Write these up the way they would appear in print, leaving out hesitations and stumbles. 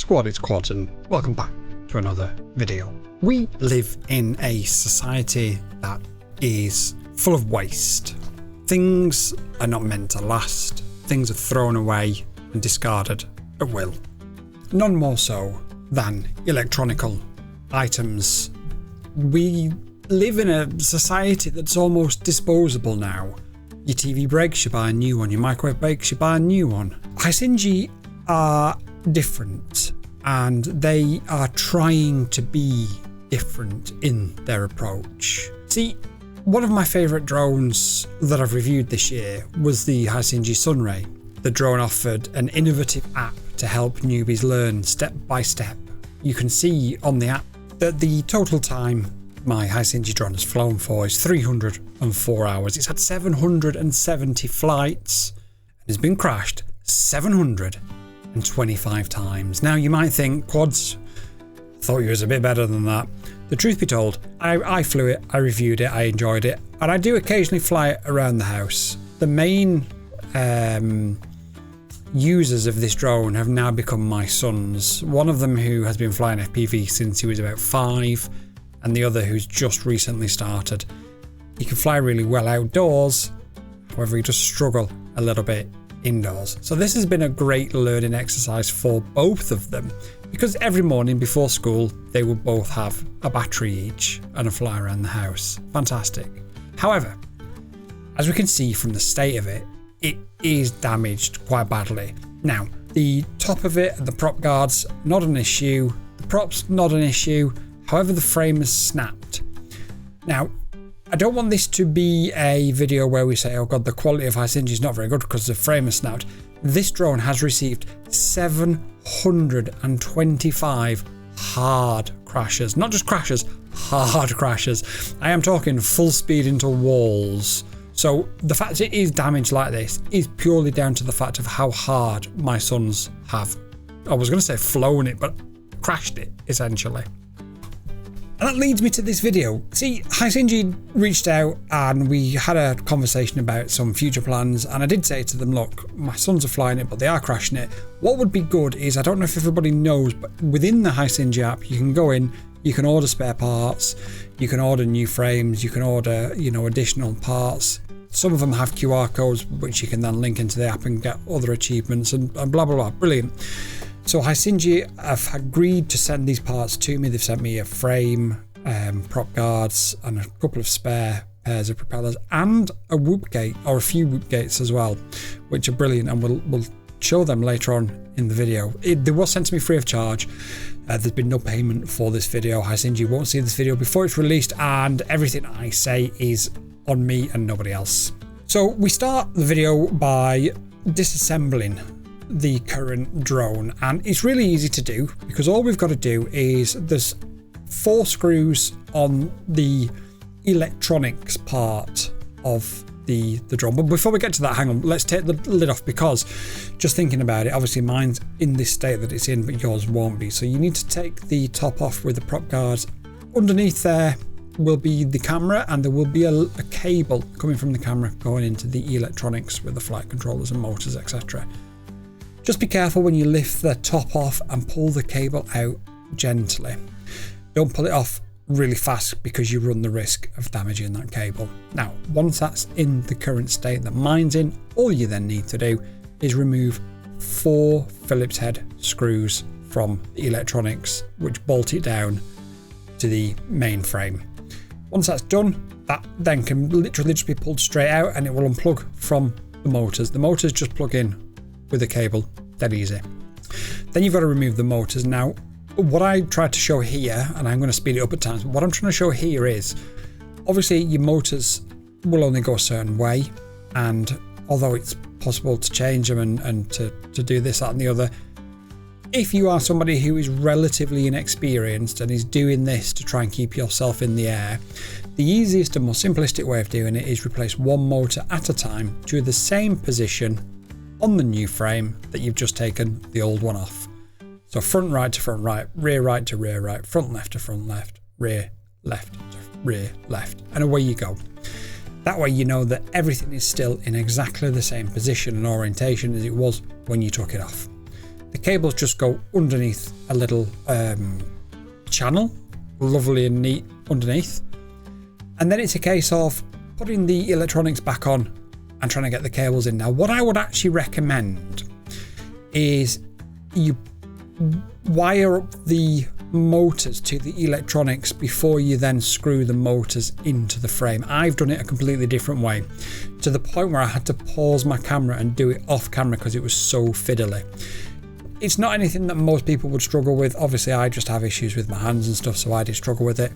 Squad, it's Quads and welcome back to another video. We live in a society that is full of waste. Things are not meant to last. Things are thrown away and discarded at will. None more so than electronical items. We live in a society that's almost disposable now. Your TV breaks, you buy a new one. Your microwave breaks, you buy a new one. Hisingy are different, and they are trying to be different in their approach. See, one of my favourite drones that I've reviewed this year was the Hisingy Sunray. The drone offered an innovative app to help newbies learn step by step. You can see on the app that the total time my Hisingy drone has flown for is 304 hours. It's had 770 flights and has been crashed 725 times. Now you might think, Quads, thought you was a bit better than that. The truth be told, I flew it, I reviewed it, I enjoyed it, and I do occasionally fly it around the house. The main users of this drone have now become my sons. One of them who has been flying FPV since he was about 5, and the other who's just recently started. He can fly really well outdoors, however he does struggle a little bit indoors. So this has been a great learning exercise for both of them, because every morning before school they will both have a battery each and a fly around the house. Fantastic. However, as we can see from the state of it, it is damaged quite badly. Now, the top of it and the prop guards, not an issue. The props, not an issue. However, the frame has snapped. Now, I don't want this to be a video where we say, oh god, the quality of Hisingy is not very good because the frame has snapped. This drone has received 725 hard crashes. Not just crashes, hard crashes. I am talking full speed into walls. So the fact it is damaged like this is purely down to the fact of how hard my sons have, I was going to say flown it, but crashed it essentially. And that leads me to this video. See, Hisingy reached out and we had a conversation about some future plans, and I did say to them, look, my sons are flying it, but they are crashing it. What would be good is, I don't know if everybody knows, but within the Hisingy app, you can go in, you can order spare parts, you can order new frames, you can order, additional parts. Some of them have QR codes, which you can then link into the app and get other achievements and blah, blah, blah. Brilliant. So Hisingy have agreed to send these parts to me. They've sent me a frame, prop guards, and a couple of spare pairs of propellers, and a whoop gate, or a few whoop gates as well, which are brilliant, and we'll show them later on in the video. They were sent to me free of charge. There's been no payment for this video. Hisingy won't see this video before it's released, and everything I say is on me and nobody else. So we start the video by disassembling the current drone, and it's really easy to do because all we've got to do is, there's 4 screws on the electronics part of the drone. But before we get to that, hang on, let's take the lid off, because just thinking about it, obviously mine's in this state that it's in, but yours won't be. So you need to take the top off with the prop guards. Underneath there will be the camera, and there will be a cable coming from the camera going into the electronics with the flight controllers and motors, etc. Just be careful when you lift the top off and pull the cable out gently. Don't pull it off really fast because you run the risk of damaging that cable. Now, once that's in the current state that mine's in, all you then need to do is remove 4 Phillips head screws from the electronics, which bolt it down to the main frame. Once that's done, that then can literally just be pulled straight out, and it will unplug from the motors. The motors just plug in with a cable, dead easy. Then you've got to remove the motors. Now, what I tried to show here, and I'm going to speed it up at times, but what I'm trying to show here is, obviously your motors will only go a certain way, and although it's possible to change them and to do this, that and the other, if you are somebody who is relatively inexperienced and is doing this to try and keep yourself in the air, the easiest and most simplistic way of doing it is replace one motor at a time to the same position on the new frame that you've just taken the old one off. So front right to front right, rear right to rear right, front left to front left, rear left to rear left, and away you go. That way you know that everything is still in exactly the same position and orientation as it was when you took it off. The The cables just go underneath a little channel, lovely and neat underneath. And then it's a case of putting the electronics back on and trying to get the cables in. Now, what I would actually recommend is you wire up the motors to the electronics before you then screw the motors into the frame. I've done it a completely different way, to the point where I had to pause my camera and do it off camera because it was so fiddly. It's not anything that most people would struggle with. Obviously, I just have issues with my hands and stuff, so I did struggle with it.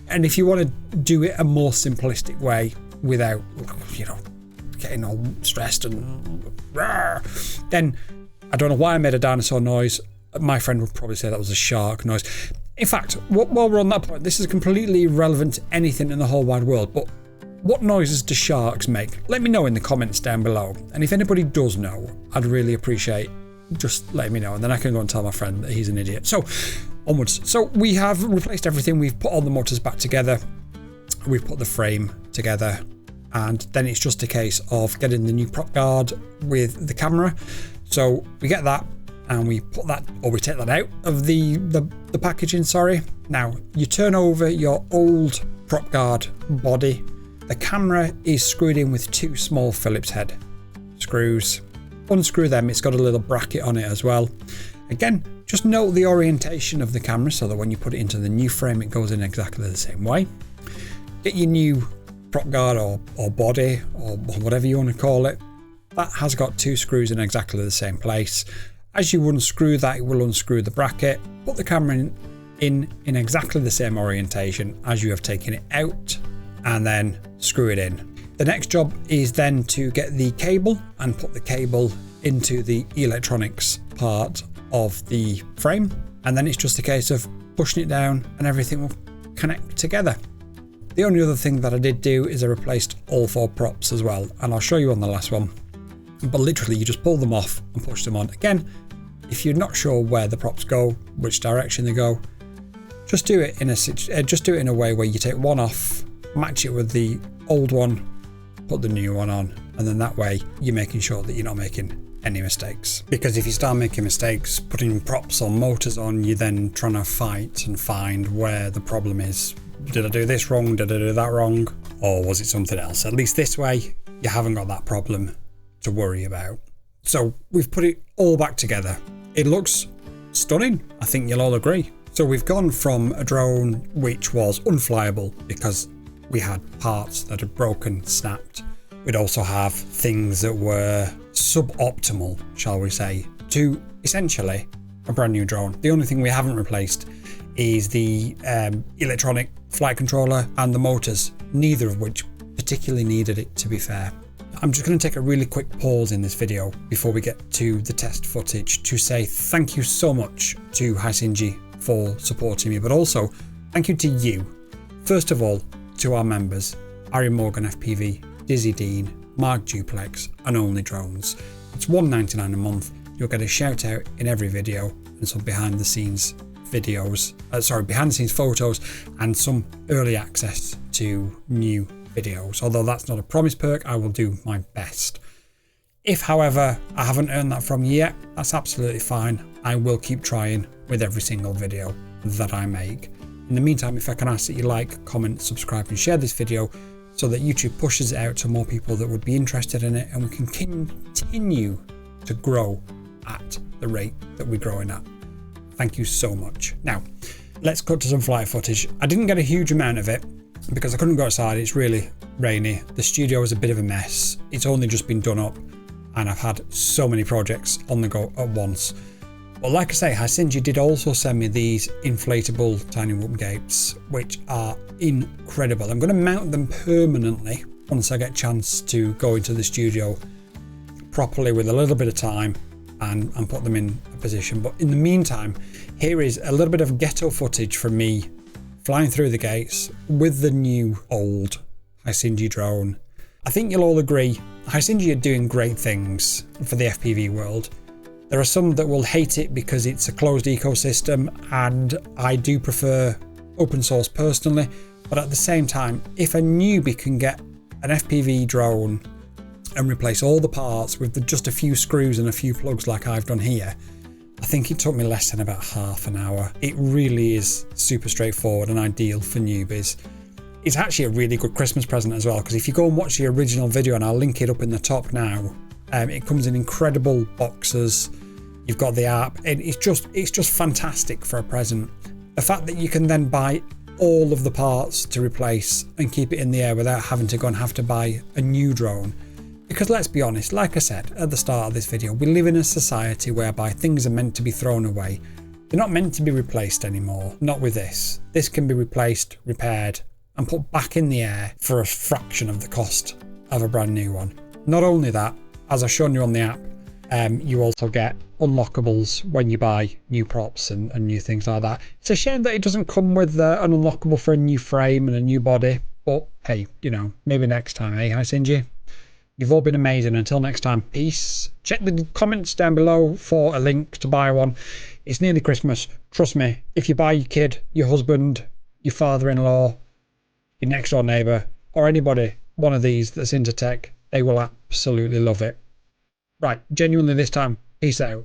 And if you want to do it a more simplistic way without, you know, getting all stressed and then I don't know why I made a dinosaur noise. My friend would probably say that was a shark noise. In fact, while we're on that point, this is completely irrelevant to anything in the whole wide world, but what noises do sharks make? Let me know in the comments down below. And if anybody does know, I'd really appreciate just letting me know, and then I can go and tell my friend that he's an idiot. So, onwards. So we have replaced everything. We've put all the motors back together. We've put the frame together. And then it's just a case of getting the new prop guard with the camera. So we get that, and we put that, or we take that out of the packaging, sorry. Now, you turn over your old prop guard body. The camera is screwed in with 2 small Phillips head screws. Unscrew them, it's got a little bracket on it as well. Again, just note the orientation of the camera so that when you put it into the new frame, it goes in exactly the same way. Get your new prop guard or body, or whatever you want to call it. That has got 2 screws in exactly the same place. As you unscrew that, it will unscrew the bracket. Put the camera in exactly the same orientation as you have taken it out, and then screw it in. The next job is then to get the cable and put the cable into the electronics part of the frame, and then it's just a case of pushing it down and everything will connect together. The only other thing that I did do is I replaced all 4 props as well, and I'll show you on the last one. But literally you just pull them off and push them on. Again, if you're not sure where the props go, which direction they go, just do it in a way where you take one off, match it with the old one, put the new one on, and then that way you're making sure that you're not making any mistakes. Because if you start making mistakes putting props or motors on, you're then trying to fight and find where the problem is. Did I do this wrong? Did I do that wrong? Or was it something else? At least this way you haven't got that problem to worry about. So we've put it all back together. It looks stunning, I think you'll all agree. So we've gone from a drone which was unflyable because we had parts that had broken, snapped. We'd also have things that were suboptimal, shall we say, to essentially a brand new drone. The only thing we haven't replaced is the electronic flight controller and the motors, neither of which particularly needed it, to be fair. I'm just going to take a really quick pause in this video before we get to the test footage to say thank you so much to Hisingy for supporting me, but also thank you to you. First of all, to our members, Ari Morgan FPV, Dizzy Dean, Mark Duplex, and Only Drones. It's $1.99 a month. You'll get a shout out in every video and some behind the scenes photos and some early access to new videos. Although that's not a promise perk, I will do my best. If, however, I haven't earned that from you yet, that's absolutely fine. I will keep trying with every single video that I make. In the meantime, if I can ask that you like, comment, subscribe and share this video so that YouTube pushes it out to more people that would be interested in it, and we can continue to grow at the rate that we're growing at. Thank you so much. Now, let's cut to some flight footage. I didn't get a huge amount of it because I couldn't go outside. It's really rainy. The studio is a bit of a mess. It's only just been done up and I've had so many projects on the go at once. But like I say, Hisingy did also send me these inflatable tiny whoop gates, which are incredible. I'm going to mount them permanently once I get a chance to go into the studio properly with a little bit of time and put them in a position. But in the meantime, here is a little bit of ghetto footage from me flying through the gates with the new old Hisingy drone. I think you'll all agree, Hisingy are doing great things for the FPV world. There are some that will hate it because it's a closed ecosystem, and I do prefer open source personally, but at the same time, if a newbie can get an FPV drone and replace all the parts with just a few screws and a few plugs like I've done here, I I think it took me less than about half an hour. It really is super straightforward and ideal for newbies. It's actually a really good Christmas present as well, because if you go and watch the original video, and I'll link it up in the top now, it comes in incredible boxes. You've got the app, and it's just fantastic for a present. The fact that you can then buy all of the parts to replace and keep it in the air without having to go and have to buy a new drone. Because let's be honest, like I said at the start of this video, we live in a society whereby things are meant to be thrown away. They're not meant to be replaced anymore. Not with this. This can be replaced, repaired, and put back in the air for a fraction of the cost of a brand new one. Not only that, as I've shown you on the app, you also get unlockables when you buy new props and new things like that. It's a shame that it doesn't come with an unlockable for a new frame and a new body, but hey, you know, maybe next time, eh, Hisingy? You've all been amazing. Until next time, peace. Check the comments down below for a link to buy one. It's nearly Christmas. Trust me, if you buy your kid, your husband, your father-in-law, your next door neighbour, or anybody, one of these that's into tech, they will absolutely love it. Right, genuinely this time, peace out.